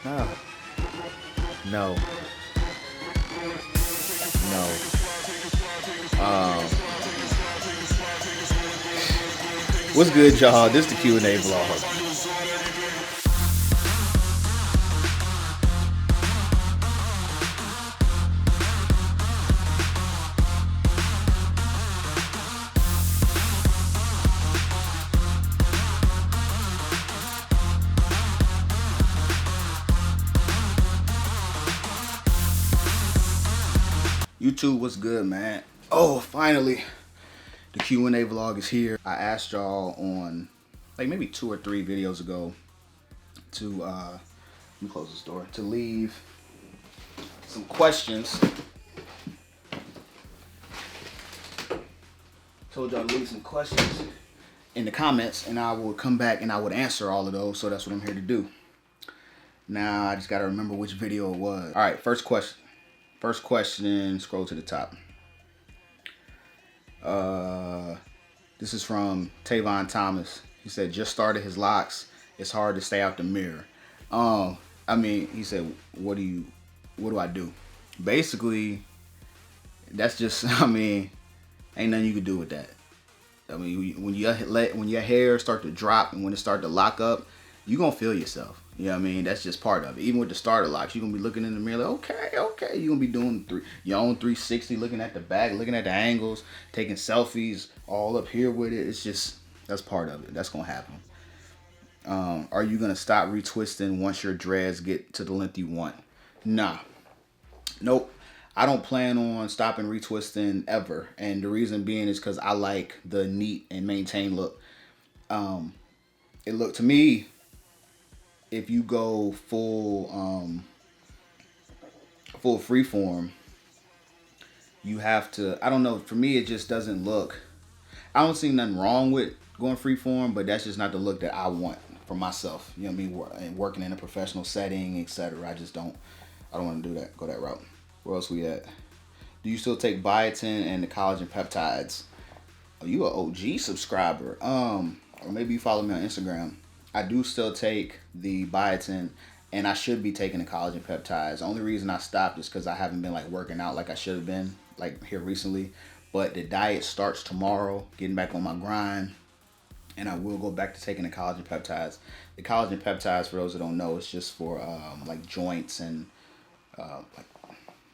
Oh. No. No. What's good, y'all? This is the Q&A vlog. YouTube, what's good, man? Oh, finally, the Q&A vlog is here. I asked y'all on like maybe 2 or 3 videos ago to let me close this door, to leave some questions. Told y'all to leave some questions in the comments, and I will come back and I would answer all of those. So that's what I'm here to do. Now I just gotta remember which video it was. All right, first question. First question, scroll to the top. This is from Tavon Thomas. He said, just started his locks. It's hard to stay out the mirror. I mean, he said, what do I do? Basically, that's just, I mean, ain't nothing you can do with that. I mean, when your hair start to drop and when it start to lock up, you gonna feel yourself. You know what I mean? That's just part of it. Even with the starter locks, you're gonna be looking in the mirror like, okay. You're gonna be doing your own 360, looking at the back, looking at the angles, taking selfies all up here with it. It's just, that's part of it. That's gonna happen. Are you gonna stop retwisting once your dreads get to the length you want? Nah. Nope. I don't plan on stopping retwisting ever. And the reason being is because I like the neat and maintained look. It looked to me, if you go full freeform, you have to, I don't know, for me it just doesn't look, I don't see nothing wrong with going freeform, but that's just not the look that I want for myself. You know what I mean? And working in a professional setting, etc. I don't want to do that, go that route. Where else we at? Do you still take biotin and the collagen peptides? Are you an OG subscriber? Or maybe you follow me on Instagram. I do still take the biotin, and I should be taking the collagen peptides. The only reason I stopped is because I haven't been like working out like I should have been like here recently. But the diet starts tomorrow, getting back on my grind, and I will go back to taking the collagen peptides. The collagen peptides, for those that don't know, it's just for like joints and like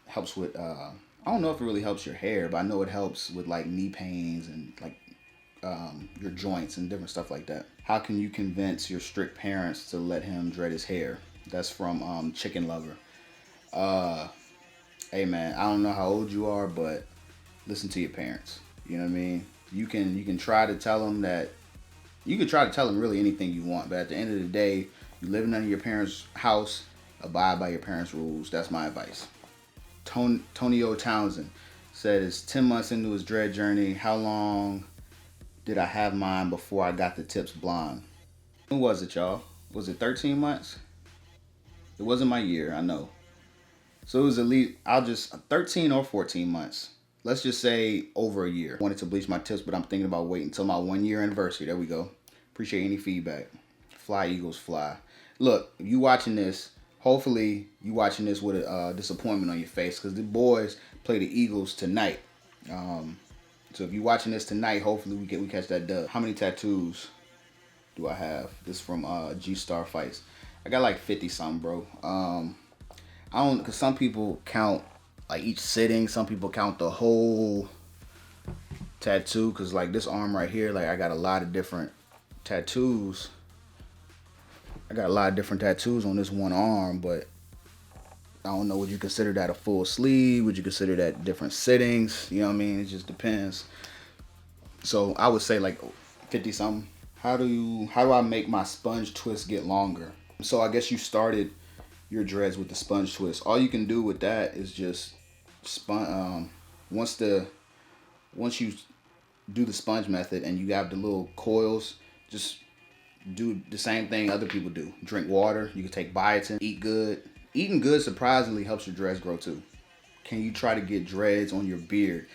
helps with I don't know if it really helps your hair, but I know it helps with like knee pains and like your joints and different stuff like that. How can you convince your strict parents to let him dread his hair? That's from Chicken Lover. Hey man, I don't know how old you are, but listen to your parents. You know what I mean? You can try to tell them that, you can try to tell them really anything you want, but at the end of the day, you living under your parents' house, abide by your parents' rules. That's my advice. Tonio Townsend said, it's 10 months into his dread journey. How long did I have mine before I got the tips blonde? When was it, y'all? Was it 13 months? It wasn't my year, I know. So it was at least, 13 or 14 months. Let's just say over a year. I wanted to bleach my tips, but I'm thinking about waiting until my 1-year anniversary. There we go. Appreciate any feedback. Fly, Eagles, fly. Look, if you watching this, hopefully you watching this with a disappointment on your face, because the boys play the Eagles tonight. So if you're watching this tonight, hopefully we catch that dub. How many tattoos do I have? This is from G-Star Fights. I got like 50 something, bro. I don't, because some people count like each sitting. Some people count the whole tattoo, because like this arm right here, like I got a lot of different tattoos. I got a lot of different tattoos on this one arm, but I don't know, would you consider that a full sleeve? Would you consider that different sittings? You know what I mean? It just depends. So I would say like 50 something. How do I make my sponge twist get longer? So I guess you started your dreads with the sponge twist. All you can do with that is just once you do the sponge method and you have the little coils, just do the same thing other people do. Drink water. You can take biotin. Eat good. Eating good surprisingly helps your dreads grow too. Can you try to get dreads on your beard?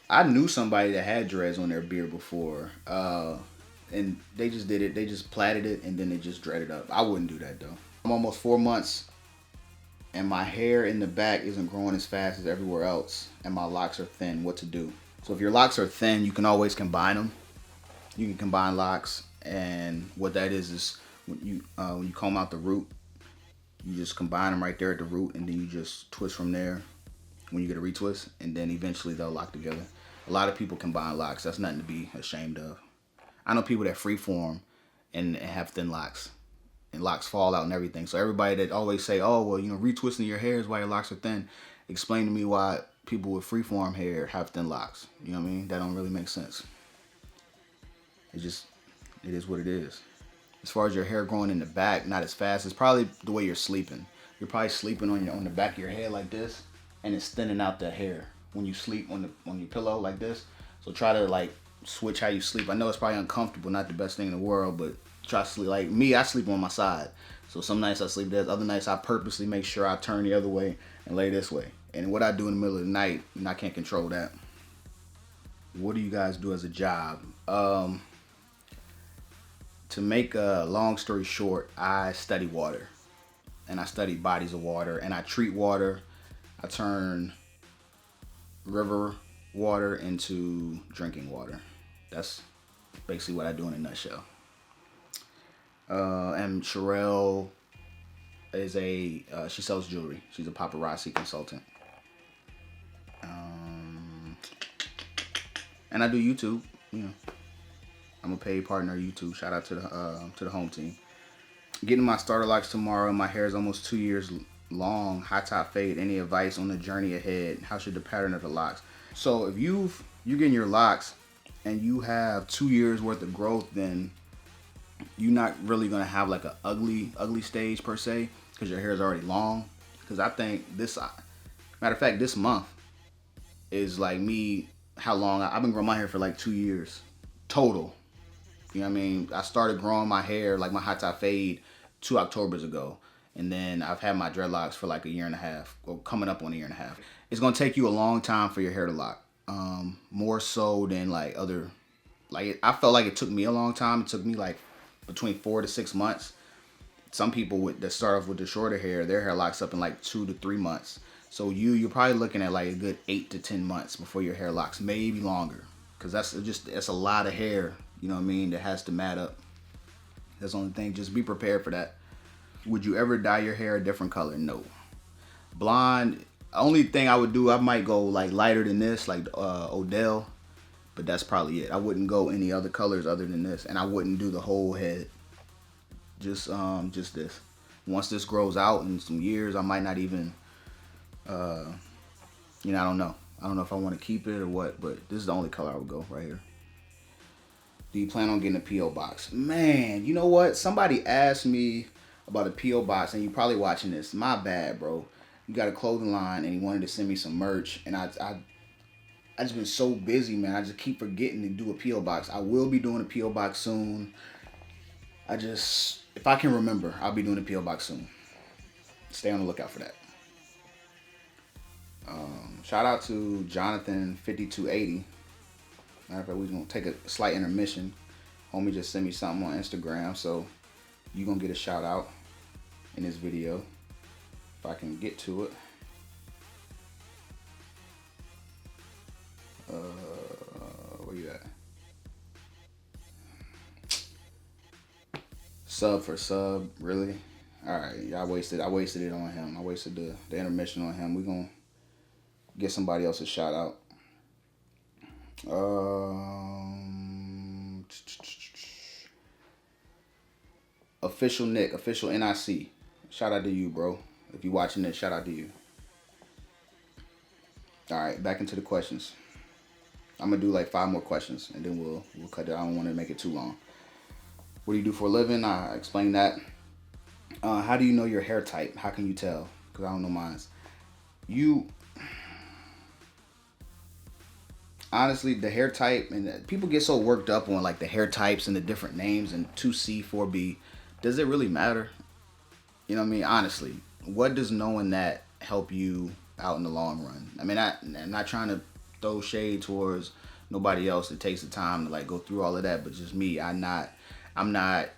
I knew somebody that had dreads on their beard before, and they just did it. They just plaited it and then they just dreaded up. I wouldn't do that though. I'm almost 4 months and my hair in the back isn't growing as fast as everywhere else, and my locks are thin, what to do? So if your locks are thin, you can always combine them. You can combine locks, and what that is when you comb out the root, you just combine them right there at the root, and then you just twist from there when you get a retwist, and then eventually they'll lock together. A lot of people combine locks. That's nothing to be ashamed of. I know people that freeform and have thin locks, and locks fall out and everything. So everybody that always say, oh, well, retwisting your hair is why your locks are thin. Explain to me why people with freeform hair have thin locks. You know what I mean? That don't really make sense. It is what it is. As far as your hair growing in the back, not as fast. It's probably the way you're sleeping. You're probably sleeping on the back of your head like this, and it's thinning out the hair when you sleep on your pillow like this. So try to like switch how you sleep. I know it's probably uncomfortable, not the best thing in the world, but try to sleep. Like me, I sleep on my side. So some nights I sleep this, other nights I purposely make sure I turn the other way and lay this way. And what I do in the middle of the night, I can't control that. What do you guys do as a job? To make a long story short, I study water, and I study bodies of water, and I treat water. I turn river water into drinking water. That's basically what I do in a nutshell. And Sherelle is she sells jewelry. She's a paparazzi consultant. And I do YouTube. I'm a paid partner of YouTube. Shout out to the home team. Getting my starter locks tomorrow. My hair is almost 2 years long. High top fade. Any advice on the journey ahead? How should the pattern of the locks? So if you're getting your locks and you have 2 years worth of growth, then you're not really gonna have like a ugly stage per se, because your hair is already long. Because I think matter of fact, this month is like me. How long I've been growing my hair for like 2 years total. You know what I mean? I started growing my hair, like my high top fade, 2 Octobers ago. And then I've had my dreadlocks for like a year and a half, or coming up on a year and a half. It's going to take you a long time for your hair to lock. More so than like other, like I felt like it took me a long time. It took me like between 4 to 6 months. Some people that start off with the shorter hair, their hair locks up in like 2 to 3 months. So you're probably looking at like a good 8 to 10 months before your hair locks, maybe longer. Because that's a lot of hair, you know what I mean, that has to mat up. That's the only thing. Just be prepared for that. Would you ever dye your hair a different color? No. Blonde, only thing I would do, I might go like lighter than this, like Odell. But that's probably it. I wouldn't go any other colors other than this. And I wouldn't do the whole head. Just this. Once this grows out in some years, I might not even, I don't know. I don't know if I want to keep it or what, but this is the only color I would go right here. Do you plan on getting a P.O. box? Man, you know what? Somebody asked me about a P.O. box, and you're probably watching this. My bad, bro. You got a clothing line, and he wanted to send me some merch, and I just been so busy, man. I just keep forgetting to do a P.O. box. I will be doing a P.O. box soon. If I can remember, I'll be doing a P.O. box soon. Stay on the lookout for that. Shout out to Jonathan 5280. Matter of fact, we're gonna take a slight intermission. Homie just sent me something on Instagram, so you're gonna get a shout out in this video if I can get to it. Where you at? Sub for sub, really? All right, I wasted it on him. I wasted the intermission on him. We're gonna get somebody else a shout out. Official Nick, official NIC. Shout out to you, bro. If you watching this, shout out to you. All right, back into the questions. I'm gonna do like 5 more questions, and then we'll cut it. I don't want to make it too long. What do you do for a living? I explained that. How do you know your hair type? How can you tell? Because I don't know mine. Honestly, the hair type, and people get so worked up on like the hair types and the different names and 2C, 4B. Does it really matter? You know what I mean? Honestly, what does knowing that help you out in the long run? I mean, I'm not trying to throw shade towards nobody else that takes the time to like go through all of that, but just me. I'm not gonna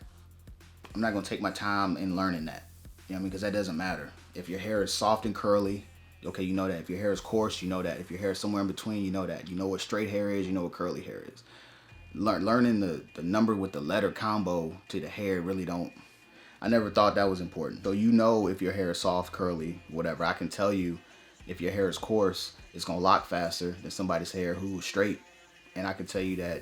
take my time in learning that. You know what I mean? Because that doesn't matter. If your hair is soft and curly, okay, you know that. If your hair is coarse, you know that. If your hair is somewhere in between, you know that. You know what straight hair is, you know what curly hair is. Learning the number with the letter combo to the hair really don't, I never thought that was important. So you know if your hair is soft, curly, whatever. I can tell you if your hair is coarse, it's going to lock faster than somebody's hair who's straight. And I can tell you that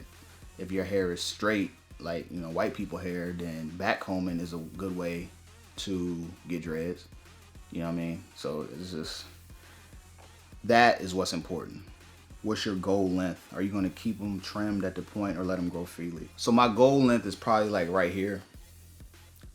if your hair is straight, like, you know, white people hair, then back combing is a good way to get dreads. You know what I mean? So it's just, that is what's important. What's your goal length? Are you going to keep them trimmed at the point or let them grow freely? So my goal length is probably like right here.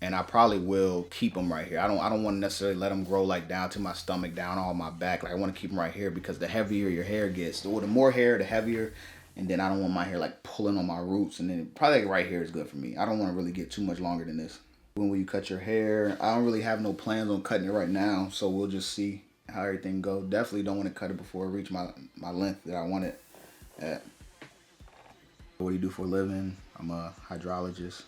And I probably will keep them right here. I don't want to necessarily let them grow like down to my stomach, down all my back. Like I want to keep them right here because the heavier your hair gets, the more hair, the heavier. And then I don't want my hair like pulling on my roots. And then probably like right here is good for me. I don't want to really get too much longer than this. When will you cut your hair? I don't really have no plans on cutting it right now. So we'll just see how everything goes. Definitely don't want to cut it before I reach my length that I want it at. What do you do for a living? I'm a hydrologist.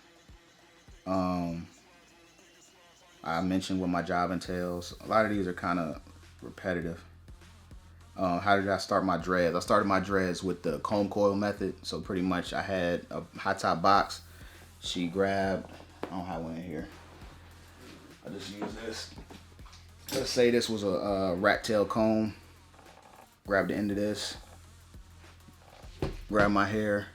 I mentioned what my job entails. A lot of these are kind of repetitive. How did I start my dreads? I started my dreads with the comb coil method. So pretty much I had a Hightop box. She grabbed, I don't have one in here. I just use this. Let's say this was a rat tail comb. Grab the end of this. Grab my hair.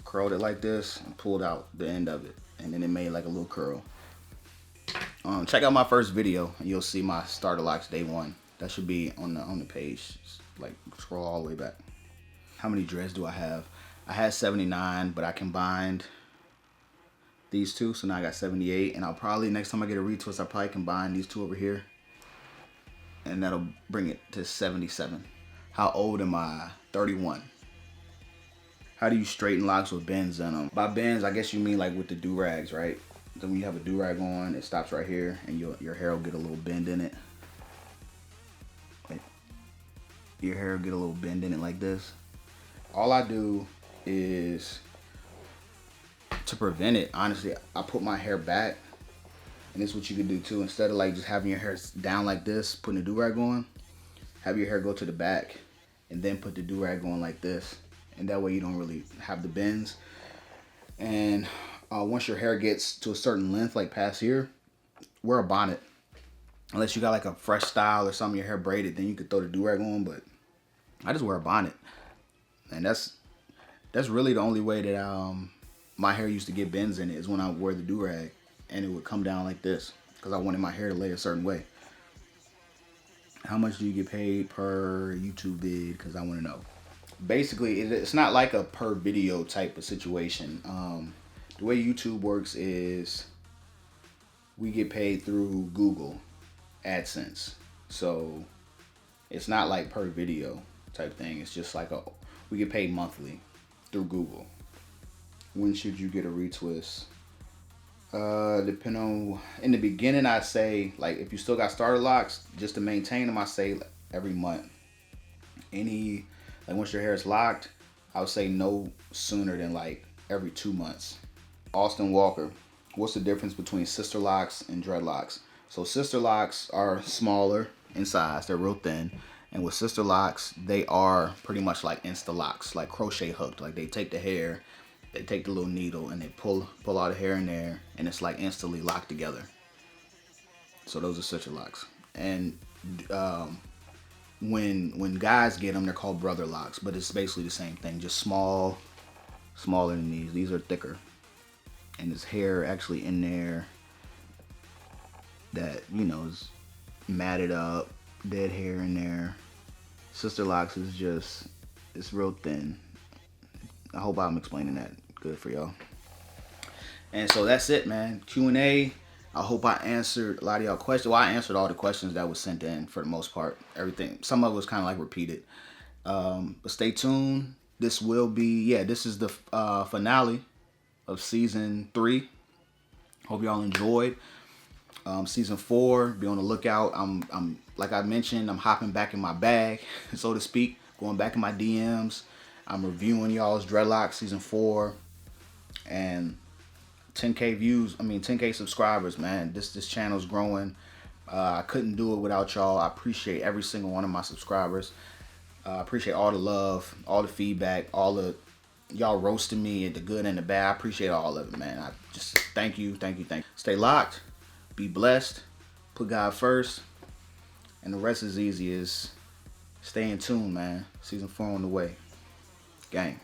Curled it like this and pulled out the end of it. And then it made like a little curl. Check out my first video and you'll see my starter locks day one. That should be on the page. Just like scroll all the way back. How many dreads do I have? I had 79, but I combined these two, so now I got 78. And I'll probably, next time I get a retwist, I'll probably combine these two over here. And that'll bring it to 77. How old am I? 31. How do you straighten locks with bends in them? By bends, I guess you mean like with the do-rags, right? Then when you have a do-rag on, it stops right here and your hair will get a little bend in it. Your hair will get a little bend in it like this. All I do is, to prevent it, honestly, I put my hair back. And this is what you can do too. Instead of like just having your hair down like this, putting a do-rag on, have your hair go to the back and then put the do-rag on like this. And that way you don't really have the bends. And once your hair gets to a certain length, like past here, wear a bonnet. Unless you got like a fresh style or something, your hair braided, then you could throw the do-rag on. But I just wear a bonnet. And that's really the only way that my hair used to get bends in it, is when I wear the do-rag. And it would come down like this because I wanted my hair to lay a certain way. How much do you get paid per YouTube vid? Because I want to know. Basically, it's not like a per video type of situation. The way YouTube works is we get paid through Google AdSense. So it's not like per video type thing. It's just like we get paid monthly through Google. When should you get a retwist? Depend on, in the beginning, I say, like, if you still got starter locks, just to maintain them, I say every month. Like once your hair is locked, I would say no sooner than like every 2 months. Austin Walker, what's the difference between sister locks and dreadlocks? So sister locks are smaller in size, they're real thin. And with sister locks, they are pretty much like Insta locks, like crochet hooked. Like they take the hair, they take the little needle and they pull all the hair in there, and it's like instantly locked together. So those are sister locks. And when guys get them, they're called brother locks, but it's basically the same thing, just smaller than these. These are thicker, and there's hair actually in there that, you know, is matted up, dead hair in there. Sister locks is just, it's real thin. I hope I'm explaining that good for y'all. And so that's it, man. Q&A. I hope I answered a lot of y'all questions. Well, I answered all the questions that was sent in for the most part. Everything. Some of it was kind of like repeated. But stay tuned. This will be, this is the finale of season 3. Hope y'all enjoyed. Season 4, be on the lookout. I'm like I mentioned, I'm hopping back in my bag, so to speak, going back in my DMs. I'm reviewing y'all's dreadlocks season 4, and 10K views. I mean, 10K subscribers, man. This channel's growing. I couldn't do it without y'all. I appreciate every single one of my subscribers. I appreciate all the love, all the feedback, all the y'all roasting me, the good and the bad. I appreciate all of it, man. I just thank you. Stay locked, be blessed, put God first, and the rest is easy. Is stay in tune, man. Season 4 on the way. Gang.